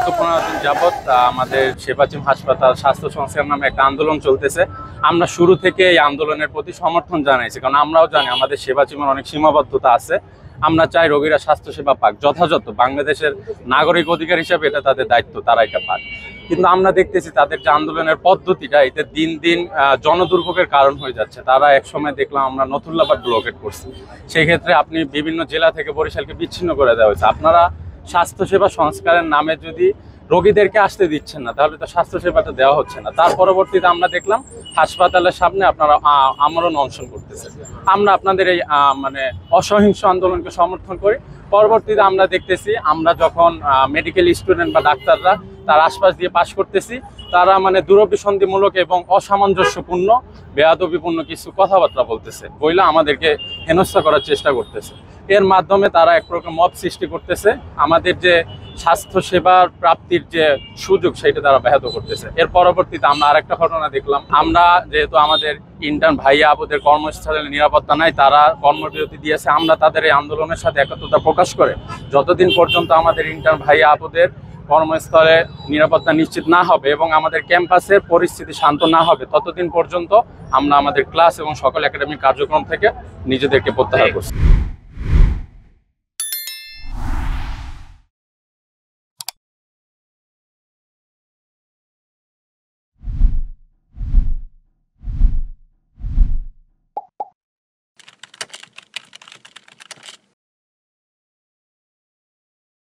বিগত 15 দিন যাবৎ আমাদের সেবাচিম হাসপাতাল স্বাস্থ্য সংস্কার নামে একটা আন্দোলন চলতেছে। আমরা শুরু থেকে এই আন্দোলনের প্রতি সমর্থন জানাইছি, কারণ আমরাও জানি আমাদের সেবাচিমের অনেক সীমাবদ্ধতা আছে। আমরা চাই রোগীরা স্বাস্থ্যসেবা পাক যথাযথ, বাংলাদেশের নাগরিক অধিকার হিসেবে এটা তাদের দায়িত্ব, তারা এটা পাক। কিন্তু আমরা দেখতেছি তাদের যে আন্দোলনের পদ্ধতিটা, এটা দিন দিন জনদুর্ভোগের কারণ হয়ে যাচ্ছে। তারা একসময় দেখলাম আমরা নথুল্লাবাদ ব্লকেট করছি, সেই ক্ষেত্রে আপনি বিভিন্ন জেলা থেকে বরিশালকে বিচ্ছিন্ন করে দেওয়া হয়েছে। আপনারা স্বাস্থ্যসেবা সংস্কারের নামে যদি রোগীদেরকে আসতে দিচ্ছেন না, তাহলে তো স্বাস্থ্যসেবাটা দেওয়া হচ্ছে না। তার পরবর্তীতে আমরা দেখলাম হাসপাতালের সামনে আপনারা আমরণ অনশন করতেছে। আমরা আপনাদের এই মানে অসহিংস আন্দোলনকে সমর্থন করি। পরবর্তীতে আমরা দেখতেছি, আমরা যখন মেডিকেল স্টুডেন্ট বা ডাক্তাররা তার আশপাশ দিয়ে পাশ করতেছি, তারা মানে দূরভিসন্ধিমূলক এবং অসামঞ্জস্যপূর্ণ বেয়াদবিপূর্ণ কিছু কথাবার্তা বলতেছে, বইলা আমাদেরকে হেনস্থা করার চেষ্টা করতেছে। এর মাধ্যমে তারা এক প্রকার মব সৃষ্টি করতেছে, আমাদের যে স্বাস্থ্যসেবার প্রাপ্তির যে সুযোগ সেটা তারা ব্যাহত করতেছে। এর পরবর্তীতে আমরা আরেকটা ঘটনা দেখলাম, আমরা যেহেতু আমাদের ইন্টার্ন ভাইয়া আপুদের কর্মস্থলের নিরাপত্তা নাই, তারা কর্মবিরতি দিয়েছে। আমরা তাদের এই আন্দোলনের সাথে একত্রতা প্রকাশ করে যতদিন পর্যন্ত আমাদের ইন্টার্ন ভাইয়া আপুদের কর্মস্থলে নিরাপত্তা নিশ্চিত না হবে এবং আমাদের ক্যাম্পাসের পরিস্থিতি শান্ত না হবে, ততদিন পর্যন্ত আমরা আমাদের ক্লাস এবং সকল একাডেমিক কার্যক্রম থেকে নিজেদেরকে প্রত্যাহার করছি।